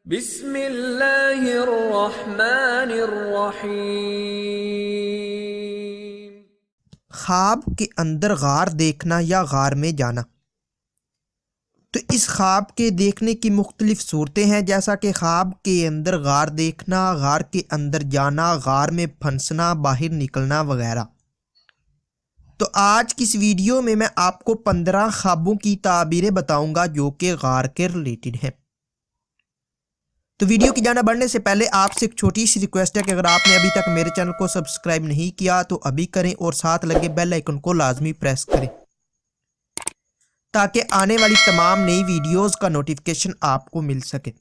بسم اللہ الرحمن الرحیم۔ خواب کے اندر غار دیکھنا یا غار میں جانا۔ تو اس خواب کے دیکھنے کی مختلف صورتیں ہیں، جیسا کہ خواب کے اندر غار دیکھنا، غار کے اندر جانا، غار میں پھنسنا، باہر نکلنا وغیرہ۔ تو آج کی اس ویڈیو میں آپ کو 15 خوابوں کی تعبیریں بتاؤں گا جو کہ غار کے ریلیٹڈ ہیں۔ تو ویڈیو کی جانب بڑھنے سے پہلے آپ سے ایک چھوٹی سی ریکویسٹ ہے کہ اگر آپ نے ابھی تک میرے چینل کو سبسکرائب نہیں کیا تو ابھی کریں اور ساتھ لگے بیل آئیکن کو لازمی پریس کریں تاکہ آنے والی تمام نئی ویڈیوز کا نوٹیفیکیشن آپ کو مل سکے۔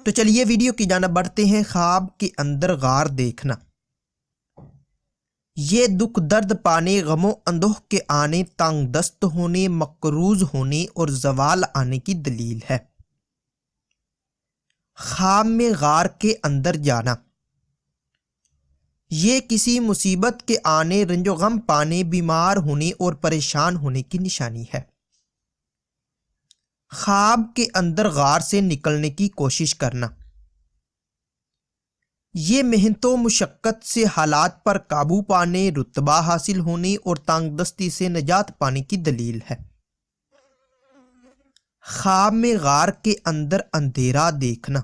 تو چلیے ویڈیو کی جانب بڑھتے ہیں۔ خواب کے اندر غار دیکھنا یہ دکھ درد پانے، غم و اندوہ کے آنے، تنگ دست ہونے، مقروض ہونے اور زوال آنے کی دلیل ہے۔ خواب میں غار کے اندر جانا یہ کسی مصیبت کے آنے، رنج و غم پانے، بیمار ہونے اور پریشان ہونے کی نشانی ہے۔ خواب کے اندر غار سے نکلنے کی کوشش کرنا یہ محنت و مشقت سے حالات پر قابو پانے، رتبہ حاصل ہونے اور تنگ دستی سے نجات پانے کی دلیل ہے۔ خواب میں غار کے اندر اندھیرا دیکھنا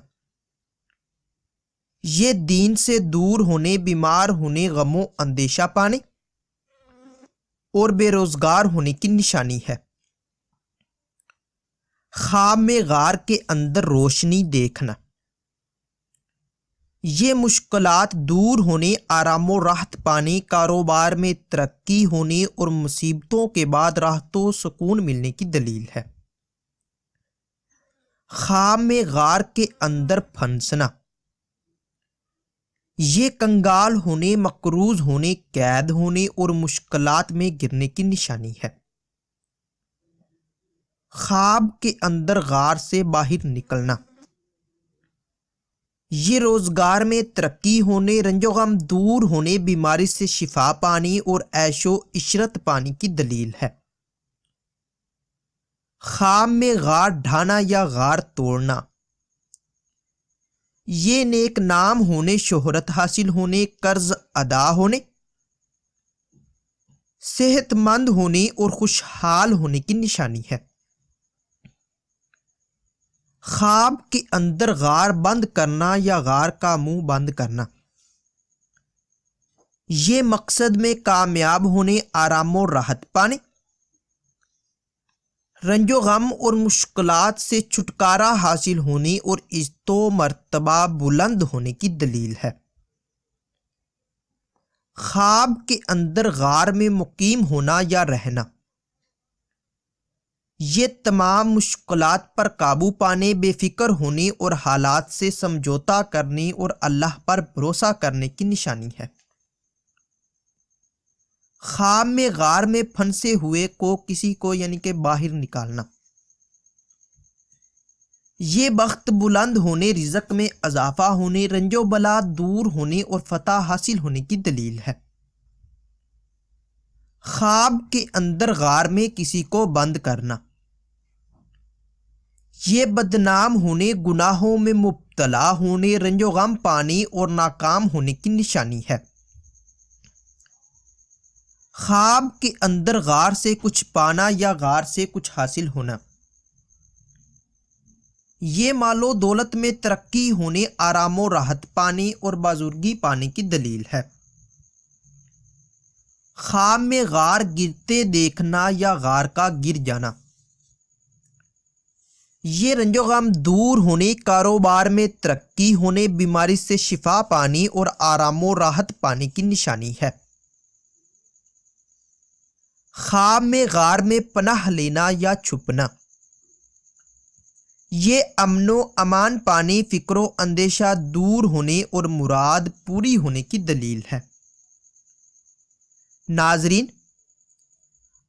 یہ دین سے دور ہونے، بیمار ہونے، غم و اندیشہ پانے اور بے روزگار ہونے کی نشانی ہے۔ خواب میں غار کے اندر روشنی دیکھنا یہ مشکلات دور ہونے، آرام و راحت پانے، کاروبار میں ترقی ہونے اور مصیبتوں کے بعد راحت و سکون ملنے کی دلیل ہے۔ خواب میں غار کے اندر پھنسنا یہ کنگال ہونے، مقروض ہونے، قید ہونے اور مشکلات میں گرنے کی نشانی ہے۔ خواب کے اندر غار سے باہر نکلنا یہ روزگار میں ترقی ہونے، رنج و غم دور ہونے، بیماری سے شفا پانے اور عیش و عشرت پانے کی دلیل ہے۔ خواب میں غار ڈھانا یا غار توڑنا یہ نیک نام ہونے، شہرت حاصل ہونے، قرض ادا ہونے، صحت مند ہونے اور خوشحال ہونے کی نشانی ہے۔ خواب کے اندر غار بند کرنا یا غار کا منہ بند کرنا یہ مقصد میں کامیاب ہونے، آرام و راحت پانے، رنج و غم اور مشکلات سے چھٹکارا حاصل ہونے اور عزت و مرتبہ بلند ہونے کی دلیل ہے۔ خواب کے اندر غار میں مقیم ہونا یا رہنا یہ تمام مشکلات پر قابو پانے، بے فکر ہونے اور حالات سے سمجھوتا کرنے اور اللہ پر بھروسہ کرنے کی نشانی ہے۔ خواب میں غار میں پھنسے ہوئے کو کسی کو یعنی کہ باہر نکالنا یہ بخت بلند ہونے، رزق میں اضافہ ہونے، رنج و بلا دور ہونے اور فتح حاصل ہونے کی دلیل ہے۔ خواب کے اندر غار میں کسی کو بند کرنا یہ بدنام ہونے، گناہوں میں مبتلا ہونے، رنج و غم پانے اور ناکام ہونے کی نشانی ہے۔ خواب کے اندر غار سے کچھ پانا یا غار سے کچھ حاصل ہونا یہ مال و دولت میں ترقی ہونے، آرام و راحت پانے اور بازرگی پانے کی دلیل ہے۔ خواب میں غار گرتے دیکھنا یا غار کا گر جانا یہ رنج و غم دور ہونے، کاروبار میں ترقی ہونے، بیماری سے شفا پانے اور آرام و راحت پانے کی نشانی ہے۔ خواب میں غار میں پناہ لینا یا چھپنا یہ امن و امان پانے، فکر و اندیشہ دور ہونے اور مراد پوری ہونے کی دلیل ہے۔ ناظرین،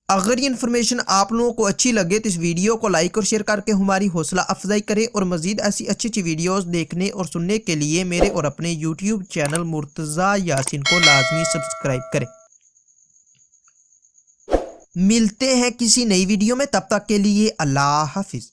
اگر یہ انفارمیشن آپ لوگوں کو اچھی لگے تو اس ویڈیو کو لائک اور شیئر کر کے ہماری حوصلہ افزائی کریں اور مزید ایسی اچھی ویڈیوز دیکھنے اور سننے کے لیے میرے اور اپنے یوٹیوب چینل مرتضیٰ یاسین کو لازمی سبسکرائب کریں۔ ملتے ہیں کسی نئی ویڈیو میں، تب تک کے لیے اللہ حافظ۔